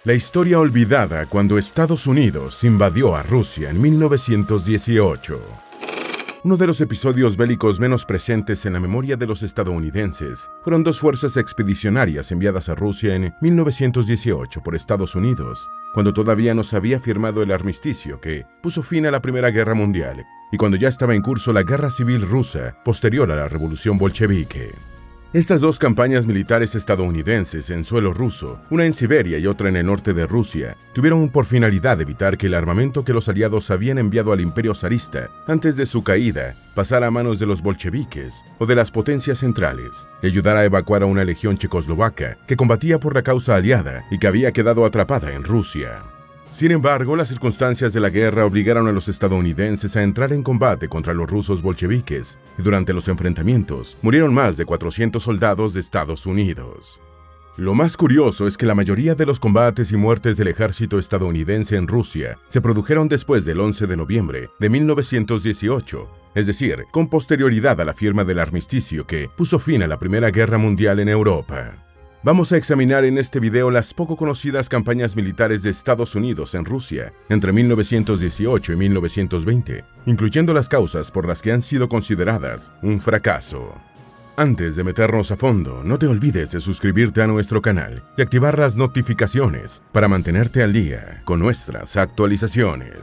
La historia olvidada cuando Estados Unidos invadió a Rusia en 1918. Uno de los episodios bélicos menos presentes en la memoria de los estadounidenses fueron dos fuerzas expedicionarias enviadas a Rusia en 1918 por Estados Unidos, cuando todavía no se había firmado el armisticio que puso fin a la Primera Guerra Mundial y cuando ya estaba en curso la Guerra Civil Rusa posterior a la Revolución Bolchevique. Estas dos campañas militares estadounidenses en suelo ruso, una en Siberia y otra en el norte de Rusia, tuvieron por finalidad evitar que el armamento que los aliados habían enviado al imperio zarista antes de su caída pasara a manos de los bolcheviques o de las potencias centrales, y ayudar a evacuar a una legión checoslovaca que combatía por la causa aliada y que había quedado atrapada en Rusia. Sin embargo, las circunstancias de la guerra obligaron a los estadounidenses a entrar en combate contra los rusos bolcheviques, y durante los enfrentamientos murieron más de 400 soldados de Estados Unidos. Lo más curioso es que la mayoría de los combates y muertes del ejército estadounidense en Rusia se produjeron después del 11 de noviembre de 1918, es decir, con posterioridad a la firma del armisticio que puso fin a la Primera Guerra Mundial en Europa. Vamos a examinar en este video las poco conocidas campañas militares de Estados Unidos en Rusia entre 1918 y 1920, incluyendo las causas por las que han sido consideradas un fracaso. Antes de meternos a fondo, no te olvides de suscribirte a nuestro canal y activar las notificaciones para mantenerte al día con nuestras actualizaciones.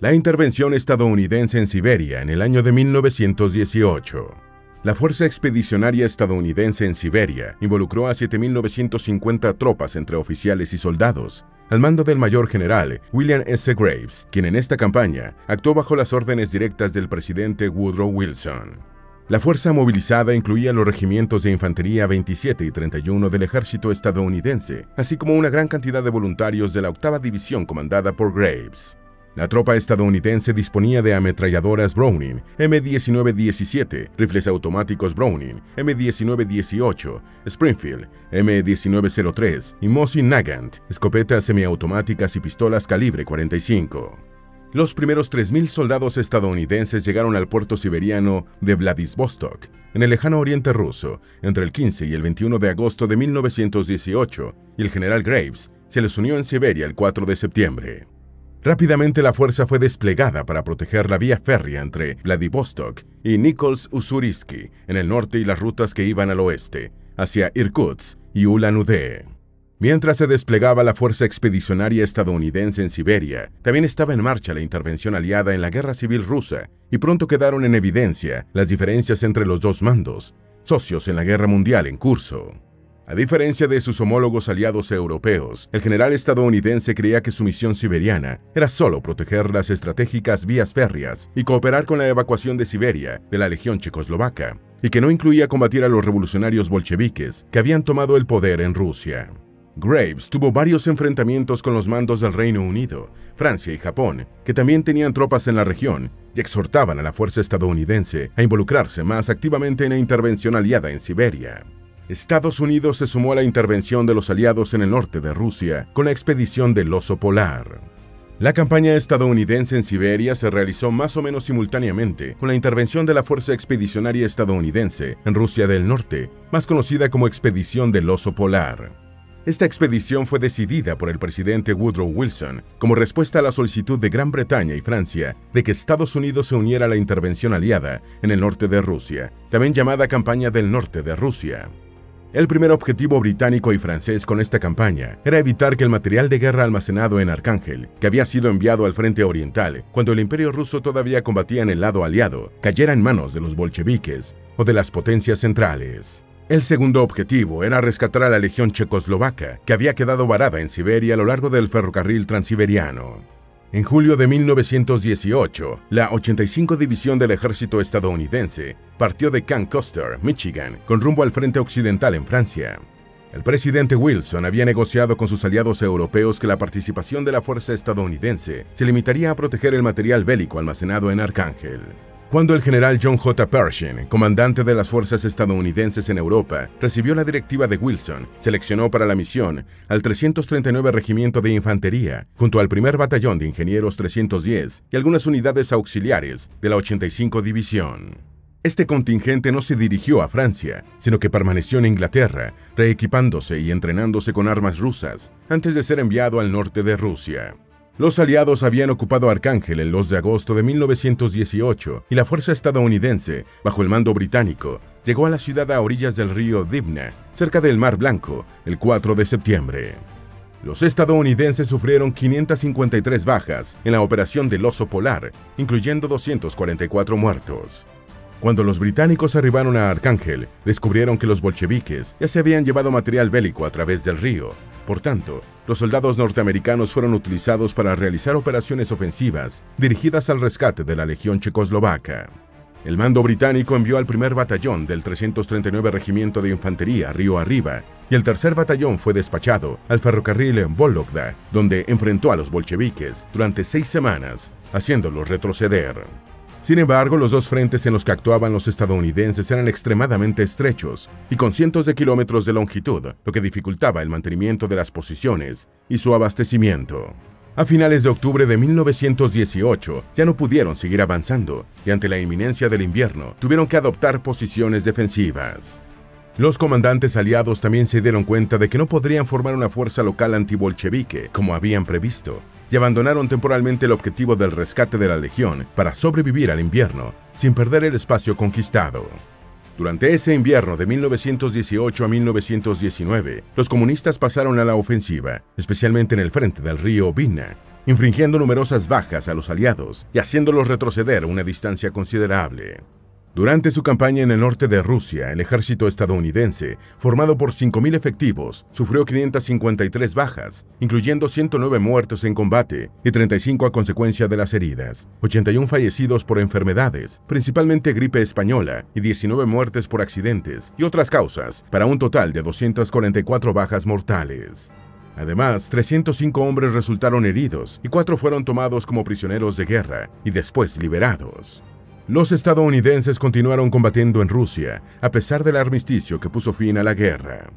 La intervención estadounidense en Siberia en el año de 1918. La Fuerza Expedicionaria Estadounidense en Siberia involucró a 7.950 tropas entre oficiales y soldados, al mando del mayor general William S. Graves, quien en esta campaña actuó bajo las órdenes directas del presidente Woodrow Wilson. La fuerza movilizada incluía los regimientos de infantería 27 y 31 del ejército estadounidense, así como una gran cantidad de voluntarios de la 8ª División comandada por Graves. La tropa estadounidense disponía de ametralladoras Browning M1917, rifles automáticos Browning M1918, Springfield M1903 y Mosin Nagant, escopetas semiautomáticas y pistolas calibre 45. Los primeros 3.000 soldados estadounidenses llegaron al puerto siberiano de Vladivostok, en el lejano oriente ruso, entre el 15 y el 21 de agosto de 1918, y el general Graves se les unió en Siberia el 4 de septiembre. Rápidamente la fuerza fue desplegada para proteger la vía férrea entre Vladivostok y Nikolsk-Ussuriski en el norte y las rutas que iban al oeste, hacia Irkutsk y Ulan-Ude. Mientras se desplegaba la fuerza expedicionaria estadounidense en Siberia, también estaba en marcha la intervención aliada en la Guerra Civil Rusa y pronto quedaron en evidencia las diferencias entre los dos mandos, socios en la Guerra Mundial en curso. A diferencia de sus homólogos aliados europeos, el general estadounidense creía que su misión siberiana era solo proteger las estratégicas vías férreas y cooperar con la evacuación de Siberia de la Legión Checoslovaca, y que no incluía combatir a los revolucionarios bolcheviques que habían tomado el poder en Rusia. Graves tuvo varios enfrentamientos con los mandos del Reino Unido, Francia y Japón, que también tenían tropas en la región y exhortaban a la fuerza estadounidense a involucrarse más activamente en la intervención aliada en Siberia. Estados Unidos se sumó a la intervención de los aliados en el norte de Rusia con la expedición del Oso Polar. La campaña estadounidense en Siberia se realizó más o menos simultáneamente con la intervención de la Fuerza Expedicionaria Estadounidense en Rusia del Norte, más conocida como Expedición del Oso Polar. Esta expedición fue decidida por el presidente Woodrow Wilson como respuesta a la solicitud de Gran Bretaña y Francia de que Estados Unidos se uniera a la intervención aliada en el norte de Rusia, también llamada Campaña del Norte de Rusia. El primer objetivo británico y francés con esta campaña era evitar que el material de guerra almacenado en Arcángel, que había sido enviado al frente oriental cuando el imperio ruso todavía combatía en el lado aliado, cayera en manos de los bolcheviques o de las potencias centrales. El segundo objetivo era rescatar a la legión checoslovaca, que había quedado varada en Siberia a lo largo del ferrocarril transiberiano. En julio de 1918, la 85 División del Ejército estadounidense partió de Camp Custer, Michigan, con rumbo al frente occidental en Francia. El presidente Wilson había negociado con sus aliados europeos que la participación de la fuerza estadounidense se limitaría a proteger el material bélico almacenado en Arcángel. Cuando el general John J. Pershing, comandante de las fuerzas estadounidenses en Europa, recibió la directiva de Wilson, seleccionó para la misión al 339 Regimiento de Infantería, junto al 1er Batallón de Ingenieros 310 y algunas unidades auxiliares de la 85 División. Este contingente no se dirigió a Francia, sino que permaneció en Inglaterra, reequipándose y entrenándose con armas rusas, antes de ser enviado al norte de Rusia. Los aliados habían ocupado Arcángel el 2 de agosto de 1918 y la fuerza estadounidense, bajo el mando británico, llegó a la ciudad a orillas del río Dvina, cerca del Mar Blanco, el 4 de septiembre. Los estadounidenses sufrieron 553 bajas en la operación del Oso Polar, incluyendo 244 muertos. Cuando los británicos arribaron a Arcángel, descubrieron que los bolcheviques ya se habían llevado material bélico a través del río. Por tanto, los soldados norteamericanos fueron utilizados para realizar operaciones ofensivas dirigidas al rescate de la Legión Checoslovaca. El mando británico envió al 1er Batallón del 339 Regimiento de Infantería río arriba y el 3er Batallón fue despachado al ferrocarril en Vologda, donde enfrentó a los bolcheviques durante 6 semanas, haciéndolos retroceder. Sin embargo, los dos frentes en los que actuaban los estadounidenses eran extremadamente estrechos y con cientos de kilómetros de longitud, lo que dificultaba el mantenimiento de las posiciones y su abastecimiento. A finales de octubre de 1918 ya no pudieron seguir avanzando y ante la inminencia del invierno tuvieron que adoptar posiciones defensivas. Los comandantes aliados también se dieron cuenta de que no podrían formar una fuerza local antibolchevique como habían previsto, y abandonaron temporalmente el objetivo del rescate de la Legión para sobrevivir al invierno sin perder el espacio conquistado. Durante ese invierno de 1918 a 1919, los comunistas pasaron a la ofensiva, especialmente en el frente del río Dvina, infringiendo numerosas bajas a los aliados y haciéndolos retroceder una distancia considerable. Durante su campaña en el norte de Rusia, el ejército estadounidense, formado por 5.000 efectivos, sufrió 553 bajas, incluyendo 109 muertos en combate y 35 a consecuencia de las heridas, 81 fallecidos por enfermedades, principalmente gripe española, y 19 muertes por accidentes y otras causas, para un total de 244 bajas mortales. Además, 305 hombres resultaron heridos y 4 fueron tomados como prisioneros de guerra y después liberados. Los estadounidenses continuaron combatiendo en Rusia, a pesar del armisticio que puso fin a la guerra.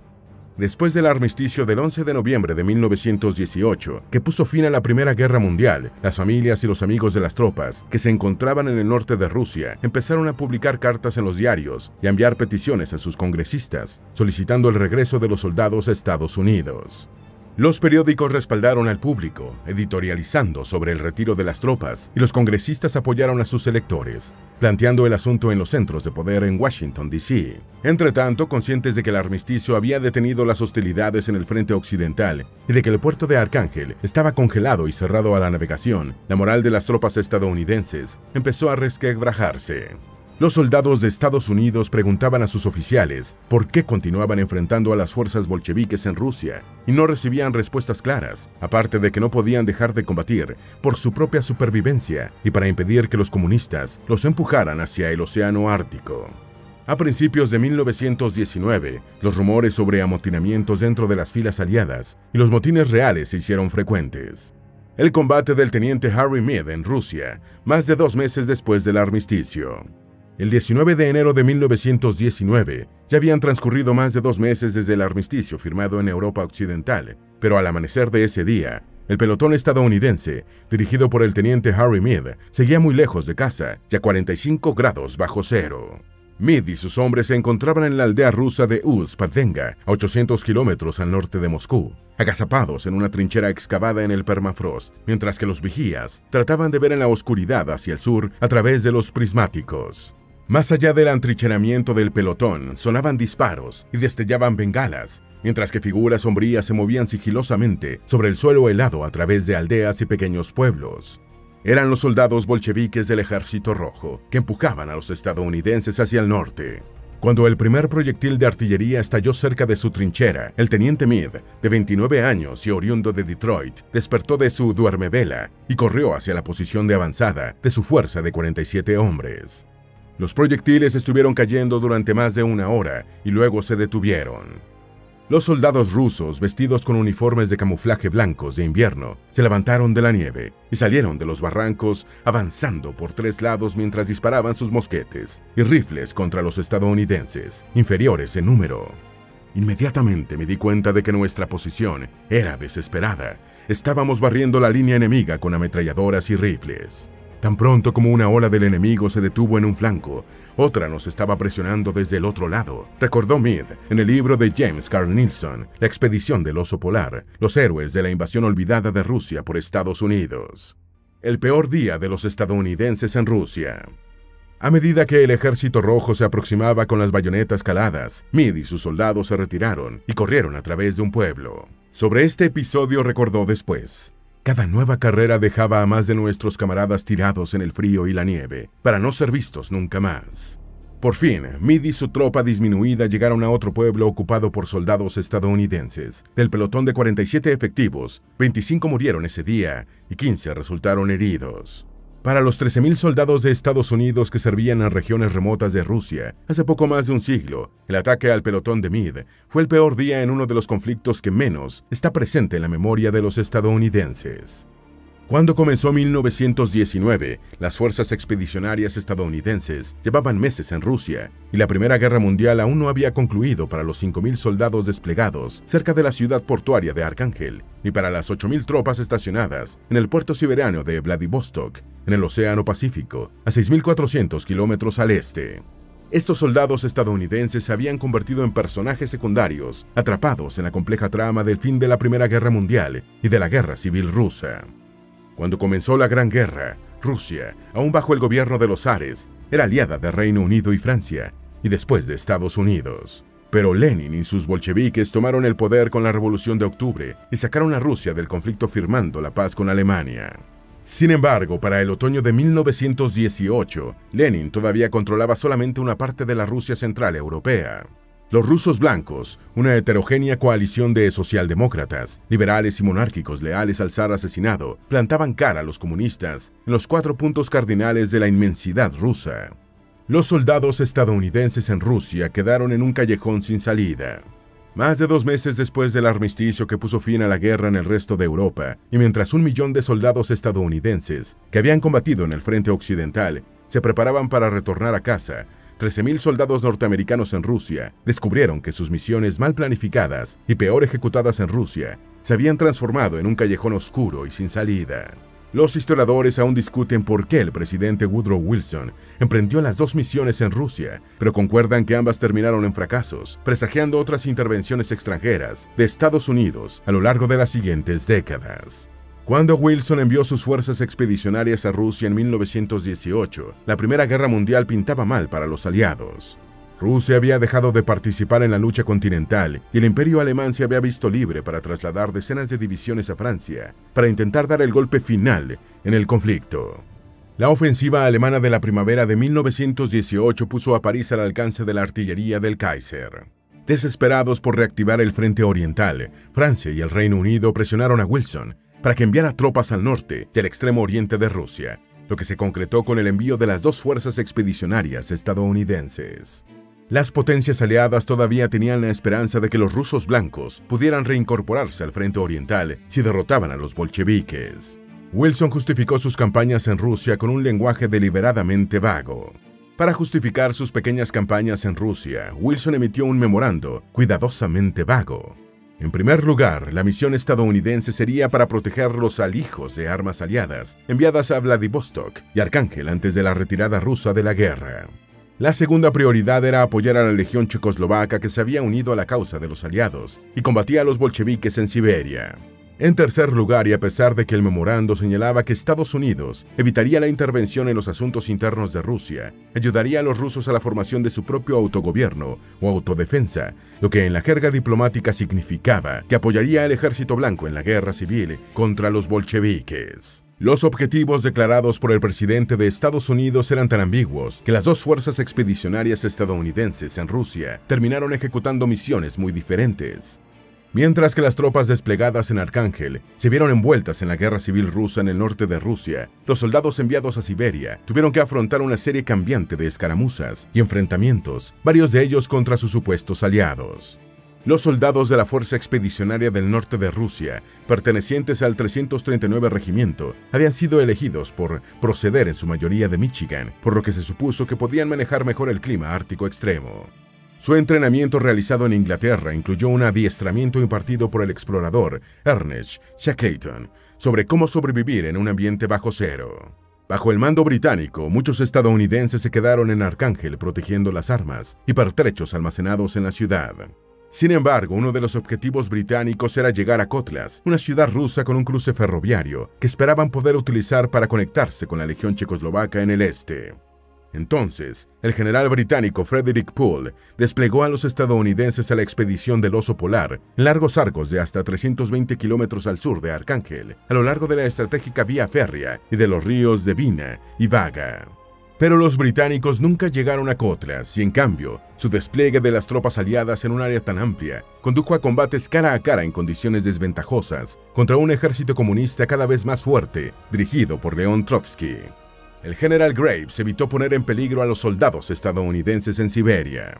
Después del armisticio del 11 de noviembre de 1918, que puso fin a la Primera Guerra Mundial, las familias y los amigos de las tropas que se encontraban en el norte de Rusia empezaron a publicar cartas en los diarios y a enviar peticiones a sus congresistas, solicitando el regreso de los soldados a Estados Unidos. Los periódicos respaldaron al público, editorializando sobre el retiro de las tropas, y los congresistas apoyaron a sus electores, planteando el asunto en los centros de poder en Washington, D.C. Entretanto, conscientes de que el armisticio había detenido las hostilidades en el frente occidental y de que el puerto de Arcángel estaba congelado y cerrado a la navegación, la moral de las tropas estadounidenses empezó a resquebrajarse. Los soldados de Estados Unidos preguntaban a sus oficiales por qué continuaban enfrentando a las fuerzas bolcheviques en Rusia y no recibían respuestas claras, aparte de que no podían dejar de combatir por su propia supervivencia y para impedir que los comunistas los empujaran hacia el Océano Ártico. A principios de 1919, los rumores sobre amotinamientos dentro de las filas aliadas y los motines reales se hicieron frecuentes. El combate del teniente Harry Meade en Rusia, más de 2 meses después del armisticio. El 19 de enero de 1919, ya habían transcurrido más de 2 meses desde el armisticio firmado en Europa Occidental, pero al amanecer de ese día, el pelotón estadounidense, dirigido por el teniente Harry Meade, seguía muy lejos de casa, ya 45 grados bajo cero. Meade y sus hombres se encontraban en la aldea rusa de Ust-Patenga, a 800 kilómetros al norte de Moscú, agazapados en una trinchera excavada en el permafrost, mientras que los vigías trataban de ver en la oscuridad hacia el sur a través de los prismáticos. Más allá del atrincheramiento del pelotón, sonaban disparos y destellaban bengalas, mientras que figuras sombrías se movían sigilosamente sobre el suelo helado a través de aldeas y pequeños pueblos. Eran los soldados bolcheviques del Ejército Rojo que empujaban a los estadounidenses hacia el norte. Cuando el primer proyectil de artillería estalló cerca de su trinchera, el teniente Meade, de 29 años y oriundo de Detroit, despertó de su duermevela y corrió hacia la posición de avanzada de su fuerza de 47 hombres. Los proyectiles estuvieron cayendo durante más de 1 hora y luego se detuvieron. Los soldados rusos, vestidos con uniformes de camuflaje blancos de invierno, se levantaron de la nieve y salieron de los barrancos avanzando por 3 lados mientras disparaban sus mosquetes y rifles contra los estadounidenses, inferiores en número. Inmediatamente me di cuenta de que nuestra posición era desesperada. Estábamos barriendo la línea enemiga con ametralladoras y rifles. Tan pronto como una ola del enemigo se detuvo en un flanco, otra nos estaba presionando desde el otro lado, recordó Meade en el libro de James Carl Nilsson, La expedición del oso polar, los héroes de la invasión olvidada de Rusia por Estados Unidos. El peor día de los estadounidenses en Rusia. A medida que el ejército rojo se aproximaba con las bayonetas caladas, Meade y sus soldados se retiraron y corrieron a través de un pueblo. Sobre este episodio recordó después: cada nueva carrera dejaba a más de nuestros camaradas tirados en el frío y la nieve, para no ser vistos nunca más. Por fin, Meade y su tropa disminuida llegaron a otro pueblo ocupado por soldados estadounidenses. Del pelotón de 47 efectivos, 25 murieron ese día y 15 resultaron heridos. Para los 13.000 soldados de Estados Unidos que servían en regiones remotas de Rusia, hace poco más de un siglo, el ataque al pelotón de Meade fue el peor día en uno de los conflictos que menos está presente en la memoria de los estadounidenses. Cuando comenzó 1919, las fuerzas expedicionarias estadounidenses llevaban meses en Rusia y la Primera Guerra Mundial aún no había concluido para los 5.000 soldados desplegados cerca de la ciudad portuaria de Arcángel ni para las 8.000 tropas estacionadas en el puerto siberiano de Vladivostok, en el Océano Pacífico, a 6.400 kilómetros al este. Estos soldados estadounidenses se habían convertido en personajes secundarios, atrapados en la compleja trama del fin de la Primera Guerra Mundial y de la Guerra Civil Rusa. Cuando comenzó la Gran Guerra, Rusia, aún bajo el gobierno de los zares, era aliada de Reino Unido y Francia, y después de Estados Unidos. Pero Lenin y sus bolcheviques tomaron el poder con la Revolución de Octubre y sacaron a Rusia del conflicto firmando la paz con Alemania. Sin embargo, para el otoño de 1918, Lenin todavía controlaba solamente una parte de la Rusia central europea. Los rusos blancos, una heterogénea coalición de socialdemócratas, liberales y monárquicos leales al zar asesinado, plantaban cara a los comunistas en los 4 puntos cardinales de la inmensidad rusa. Los soldados estadounidenses en Rusia quedaron en un callejón sin salida. Más de 2 meses después del armisticio que puso fin a la guerra en el resto de Europa, y mientras 1 millón de soldados estadounidenses que habían combatido en el frente occidental se preparaban para retornar a casa, 13.000 soldados norteamericanos en Rusia descubrieron que sus misiones mal planificadas y peor ejecutadas en Rusia se habían transformado en un callejón oscuro y sin salida. Los historiadores aún discuten por qué el presidente Woodrow Wilson emprendió las 2 misiones en Rusia, pero concuerdan que ambas terminaron en fracasos, presagiando otras intervenciones extranjeras de Estados Unidos a lo largo de las siguientes décadas. Cuando Wilson envió sus fuerzas expedicionarias a Rusia en 1918, la Primera Guerra Mundial pintaba mal para los aliados. Rusia había dejado de participar en la lucha continental y el Imperio Alemán se había visto libre para trasladar decenas de divisiones a Francia para intentar dar el golpe final en el conflicto. La ofensiva alemana de la primavera de 1918 puso a París al alcance de la artillería del Kaiser. Desesperados por reactivar el frente oriental, Francia y el Reino Unido presionaron a Wilson para que enviara tropas al norte y al extremo oriente de Rusia, lo que se concretó con el envío de las 2 fuerzas expedicionarias estadounidenses. Las potencias aliadas todavía tenían la esperanza de que los rusos blancos pudieran reincorporarse al frente oriental si derrotaban a los bolcheviques. Wilson justificó sus campañas en Rusia con un lenguaje deliberadamente vago. Para justificar sus pequeñas campañas en Rusia, Wilson emitió un memorando cuidadosamente vago. En primer lugar, la misión estadounidense sería para proteger los alijos de armas aliadas enviadas a Vladivostok y Arcángel antes de la retirada rusa de la guerra. La segunda prioridad era apoyar a la legión checoslovaca que se había unido a la causa de los aliados y combatía a los bolcheviques en Siberia. En tercer lugar, y a pesar de que el memorando señalaba que Estados Unidos evitaría la intervención en los asuntos internos de Rusia, ayudaría a los rusos a la formación de su propio autogobierno o autodefensa, lo que en la jerga diplomática significaba que apoyaría al ejército blanco en la guerra civil contra los bolcheviques. Los objetivos declarados por el presidente de Estados Unidos eran tan ambiguos que las 2 fuerzas expedicionarias estadounidenses en Rusia terminaron ejecutando misiones muy diferentes. Mientras que las tropas desplegadas en Arcángel se vieron envueltas en la guerra civil rusa en el norte de Rusia, los soldados enviados a Siberia tuvieron que afrontar una serie cambiante de escaramuzas y enfrentamientos, varios de ellos contra sus supuestos aliados. Los soldados de la Fuerza Expedicionaria del Norte de Rusia, pertenecientes al 339 Regimiento, habían sido elegidos por proceder en su mayoría de Michigan, por lo que se supuso que podían manejar mejor el clima ártico extremo. Su entrenamiento realizado en Inglaterra incluyó un adiestramiento impartido por el explorador Ernest Shackleton sobre cómo sobrevivir en un ambiente bajo cero. Bajo el mando británico, muchos estadounidenses se quedaron en Arcángel protegiendo las armas y pertrechos almacenados en la ciudad. Sin embargo, uno de los objetivos británicos era llegar a Kotlas, una ciudad rusa con un cruce ferroviario que esperaban poder utilizar para conectarse con la Legión Checoslovaca en el este. Entonces, el general británico Frederick Poole desplegó a los estadounidenses a la expedición del Oso Polar en largos arcos de hasta 320 kilómetros al sur de Arcángel, a lo largo de la estratégica vía férrea y de los ríos de Vina y Vaga. Pero los británicos nunca llegaron a Kotlas y, en cambio, su despliegue de las tropas aliadas en un área tan amplia condujo a combates cara a cara en condiciones desventajosas contra un ejército comunista cada vez más fuerte, dirigido por León Trotsky. El general Graves evitó poner en peligro a los soldados estadounidenses en Siberia.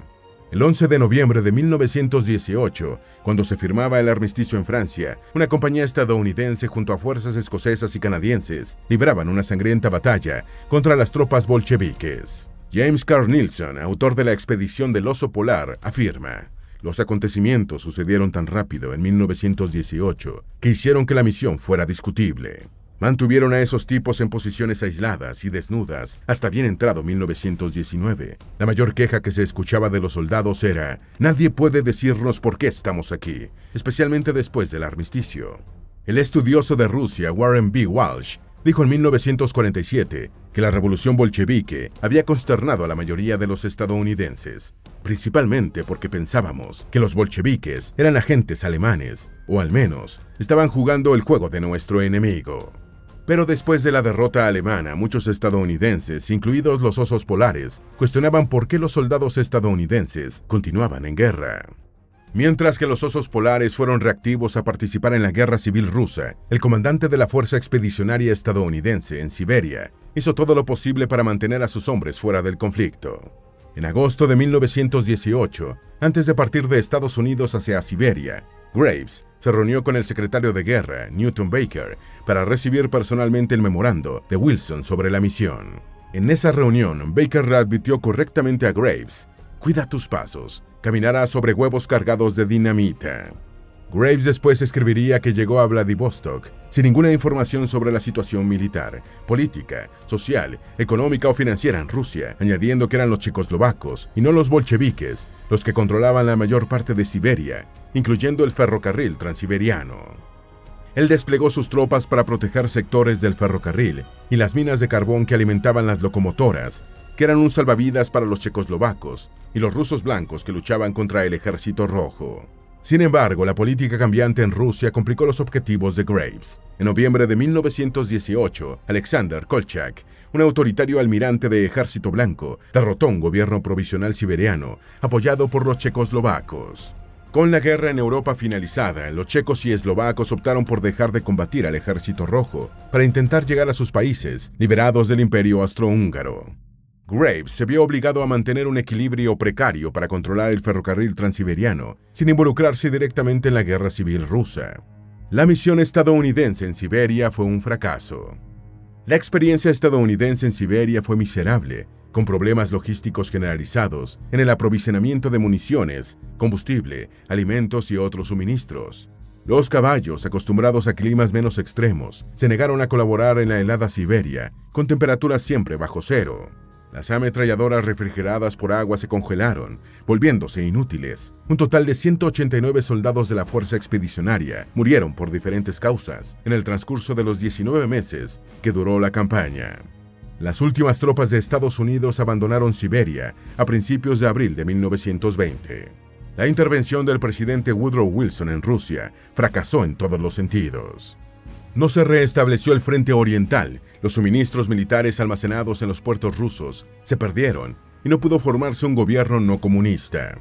El 11 de noviembre de 1918, cuando se firmaba el armisticio en Francia, una compañía estadounidense junto a fuerzas escocesas y canadienses libraban una sangrienta batalla contra las tropas bolcheviques. James Carl Nielsen, autor de la expedición del Oso Polar, afirma: los acontecimientos sucedieron tan rápido en 1918 que hicieron que la misión fuera discutible. Mantuvieron a esos tipos en posiciones aisladas y desnudas hasta bien entrado 1919. La mayor queja que se escuchaba de los soldados era: nadie puede decirnos por qué estamos aquí, especialmente después del armisticio. El estudioso de Rusia Warren B. Walsh dijo en 1947 que la revolución bolchevique había consternado a la mayoría de los estadounidenses, principalmente porque pensábamos que los bolcheviques eran agentes alemanes, o al menos estaban jugando el juego de nuestro enemigo. Pero después de la derrota alemana, muchos estadounidenses, incluidos los osos polares, cuestionaban por qué los soldados estadounidenses continuaban en guerra. Mientras que los osos polares fueron reactivos a participar en la guerra civil rusa, el comandante de la Fuerza Expedicionaria estadounidense en Siberia hizo todo lo posible para mantener a sus hombres fuera del conflicto. En agosto de 1918, antes de partir de Estados Unidos hacia Siberia, Graves se reunió con el secretario de guerra, Newton Baker, para recibir personalmente el memorando de Wilson sobre la misión. En esa reunión, Baker le advirtió correctamente a Graves: cuida tus pasos, caminarás sobre huevos cargados de dinamita. Graves después escribiría que llegó a Vladivostok sin ninguna información sobre la situación militar, política, social, económica o financiera en Rusia, añadiendo que eran los checoslovacos y no los bolcheviques los que controlaban la mayor parte de Siberia, incluyendo el ferrocarril transiberiano. Él desplegó sus tropas para proteger sectores del ferrocarril y las minas de carbón que alimentaban las locomotoras, que eran un salvavidas para los checoslovacos y los rusos blancos que luchaban contra el Ejército Rojo. Sin embargo, la política cambiante en Rusia complicó los objetivos de Graves. En noviembre de 1918, Alexander Kolchak, un autoritario almirante de Ejército Blanco, derrotó un gobierno provisional siberiano apoyado por los checoslovacos. Con la guerra en Europa finalizada, los checos y eslovacos optaron por dejar de combatir al Ejército Rojo para intentar llegar a sus países, liberados del Imperio Austrohúngaro. Graves se vio obligado a mantener un equilibrio precario para controlar el ferrocarril transiberiano, sin involucrarse directamente en la guerra civil rusa. La misión estadounidense en Siberia fue un fracaso. La experiencia estadounidense en Siberia fue miserable, con problemas logísticos generalizados en el aprovisionamiento de municiones, combustible, alimentos y otros suministros. Los caballos, acostumbrados a climas menos extremos, se negaron a colaborar en la helada Siberia, con temperaturas siempre bajo cero. Las ametralladoras refrigeradas por agua se congelaron, volviéndose inútiles. Un total de 189 soldados de la Fuerza Expedicionaria murieron por diferentes causas en el transcurso de los 19 meses que duró la campaña. Las últimas tropas de Estados Unidos abandonaron Siberia a principios de abril de 1920. La intervención del presidente Woodrow Wilson en Rusia fracasó en todos los sentidos. No se restableció el frente oriental, los suministros militares almacenados en los puertos rusos se perdieron y no pudo formarse un gobierno no comunista.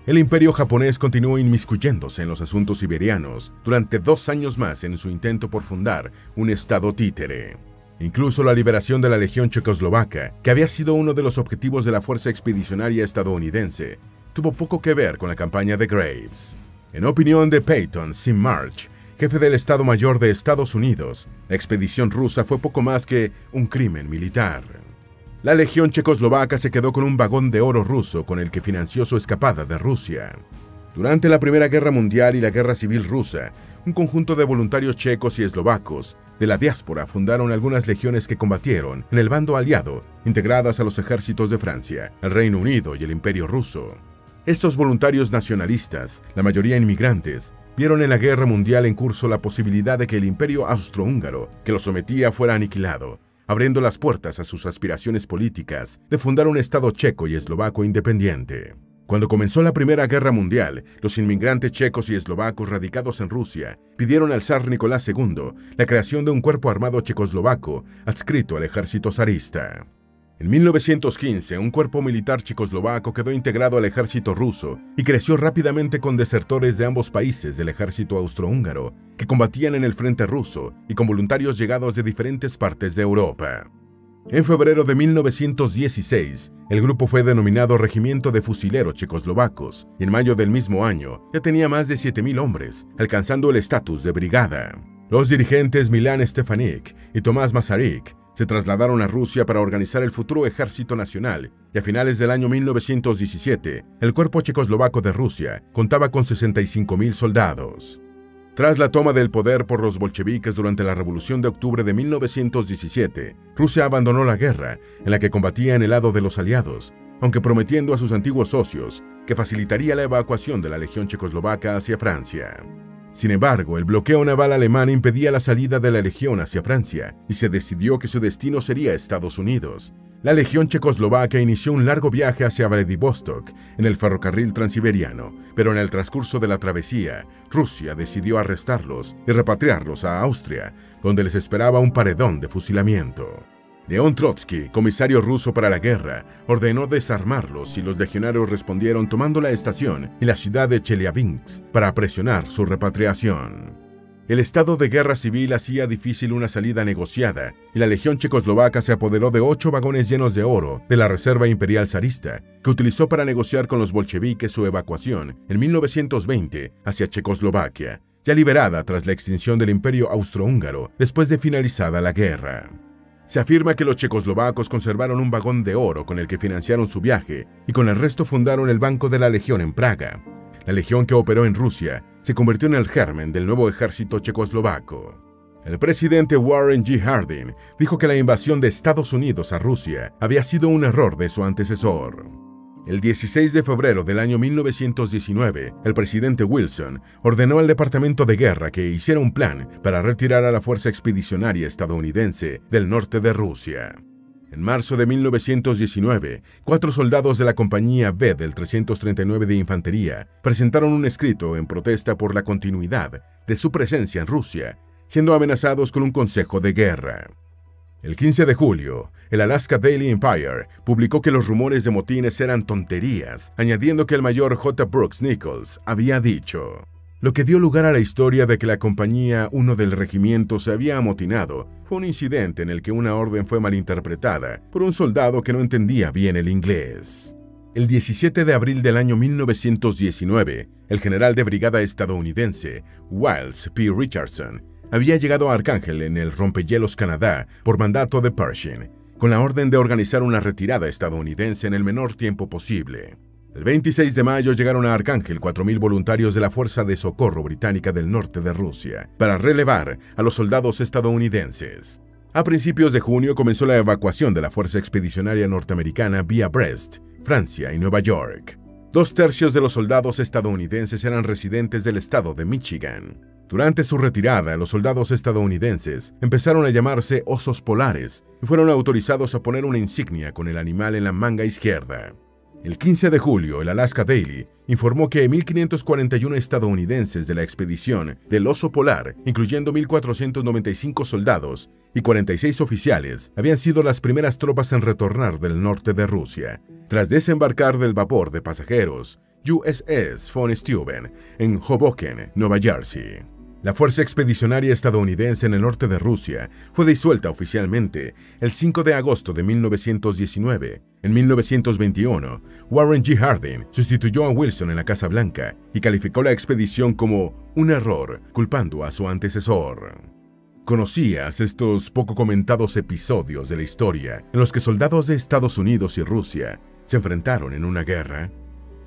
El imperio japonés continuó inmiscuyéndose en los asuntos siberianos durante 2 años más en su intento por fundar un estado títere. Incluso la liberación de la Legión Checoslovaca, que había sido uno de los objetivos de la Fuerza Expedicionaria estadounidense, tuvo poco que ver con la campaña de Graves. En opinión de Peyton C. March, jefe del Estado Mayor de Estados Unidos, la expedición rusa fue poco más que un crimen militar. La Legión Checoslovaca se quedó con un vagón de oro ruso con el que financió su escapada de Rusia. Durante la Primera Guerra Mundial y la Guerra Civil Rusa, un conjunto de voluntarios checos y eslovacos de la diáspora fundaron algunas legiones que combatieron en el bando aliado, integradas a los ejércitos de Francia, el Reino Unido y el Imperio Ruso. Estos voluntarios nacionalistas, la mayoría inmigrantes, vieron en la Guerra Mundial en curso la posibilidad de que el Imperio Austrohúngaro, que los sometía, fuera aniquilado, abriendo las puertas a sus aspiraciones políticas de fundar un Estado checo y eslovaco independiente. Cuando comenzó la Primera Guerra Mundial, los inmigrantes checos y eslovacos radicados en Rusia pidieron al zar Nicolás II la creación de un cuerpo armado checoslovaco adscrito al ejército zarista. En 1915, un cuerpo militar checoslovaco quedó integrado al ejército ruso y creció rápidamente con desertores de ambos países del ejército austrohúngaro, que combatían en el frente ruso y con voluntarios llegados de diferentes partes de Europa. En febrero de 1916, el grupo fue denominado Regimiento de Fusileros Checoslovacos y en mayo del mismo año ya tenía más de 7.000 hombres, alcanzando el estatus de brigada. Los dirigentes Milan Stefanik y Tomás Masaryk se trasladaron a Rusia para organizar el futuro ejército nacional y a finales del año 1917, el cuerpo checoslovaco de Rusia contaba con 65.000 soldados. Tras la toma del poder por los bolcheviques durante la Revolución de Octubre de 1917, Rusia abandonó la guerra, en la que combatía en el lado de los aliados, aunque prometiendo a sus antiguos socios que facilitaría la evacuación de la Legión Checoslovaca hacia Francia. Sin embargo, el bloqueo naval alemán impedía la salida de la Legión hacia Francia y se decidió que su destino sería Estados Unidos. La Legión Checoslovaca inició un largo viaje hacia Vladivostok en el ferrocarril transiberiano, pero en el transcurso de la travesía, Rusia decidió arrestarlos y repatriarlos a Austria, donde les esperaba un paredón de fusilamiento. León Trotsky, comisario ruso para la guerra, ordenó desarmarlos y los legionarios respondieron tomando la estación y la ciudad de Chelyabinsk para presionar su repatriación. El estado de guerra civil hacía difícil una salida negociada y la Legión Checoslovaca se apoderó de 8 vagones llenos de oro de la Reserva Imperial zarista, que utilizó para negociar con los bolcheviques su evacuación en 1920 hacia Checoslovaquia, ya liberada tras la extinción del Imperio Austrohúngaro después de finalizada la guerra. Se afirma que los checoslovacos conservaron un vagón de oro con el que financiaron su viaje y con el resto fundaron el Banco de la Legión en Praga. La legión que operó en Rusia se convirtió en el germen del nuevo ejército checoslovaco. El presidente Warren G. Harding dijo que la invasión de Estados Unidos a Rusia había sido un error de su antecesor. El 16 de febrero del año 1919, el presidente Wilson ordenó al Departamento de Guerra que hiciera un plan para retirar a la fuerza expedicionaria estadounidense del norte de Rusia. En marzo de 1919, 4 soldados de la Compañía B del 339 de Infantería presentaron un escrito en protesta por la continuidad de su presencia en Rusia, siendo amenazados con un consejo de guerra. El 15 de julio, el Alaska Daily Empire publicó que los rumores de motines eran tonterías, añadiendo que el mayor J. Brooks Nichols había dicho, lo que dio lugar a la historia de que la Compañía 1 del regimiento se había amotinado fue un incidente en el que una orden fue malinterpretada por un soldado que no entendía bien el inglés. El 17 de abril del año 1919, el general de brigada estadounidense, Wiles P. Richardson, había llegado a Arcángel en el rompehielos Canadá por mandato de Pershing, con la orden de organizar una retirada estadounidense en el menor tiempo posible. El 26 de mayo llegaron a Arcángel 4.000 voluntarios de la Fuerza de Socorro Británica del norte de Rusia para relevar a los soldados estadounidenses. A principios de junio comenzó la evacuación de la Fuerza Expedicionaria Norteamericana vía Brest, Francia y Nueva York. 2/3 de los soldados estadounidenses eran residentes del estado de Michigan. Durante su retirada, los soldados estadounidenses empezaron a llamarse osos polares y fueron autorizados a poner una insignia con el animal en la manga izquierda. El 15 de julio, el Alaska Daily informó que 1.541 estadounidenses de la expedición del oso polar, incluyendo 1.495 soldados y 46 oficiales, habían sido las primeras tropas en retornar del norte de Rusia, tras desembarcar del vapor de pasajeros USS von Steuben en Hoboken, Nueva Jersey. La Fuerza Expedicionaria Estadounidense en el norte de Rusia fue disuelta oficialmente el 5 de agosto de 1919. En 1921, Warren G. Harding sustituyó a Wilson en la Casa Blanca y calificó la expedición como un error, culpando a su antecesor. ¿Conocías estos poco comentados episodios de la historia en los que soldados de Estados Unidos y Rusia se enfrentaron en una guerra?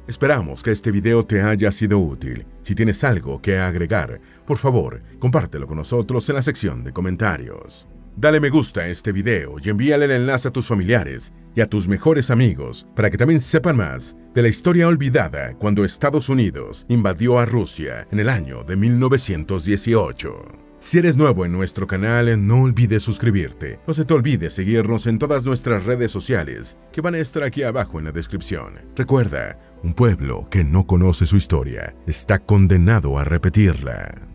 Esperamos que este video te haya sido útil. Si tienes algo que agregar, por favor, compártelo con nosotros en la sección de comentarios. Dale me gusta a este video y envíale el enlace a tus familiares y a tus mejores amigos para que también sepan más de la historia olvidada cuando Estados Unidos invadió a Rusia en el año de 1918. Si eres nuevo en nuestro canal, no olvides suscribirte. No se te olvide seguirnos en todas nuestras redes sociales, que van a estar aquí abajo en la descripción. Recuerda, un pueblo que no conoce su historia está condenado a repetirla.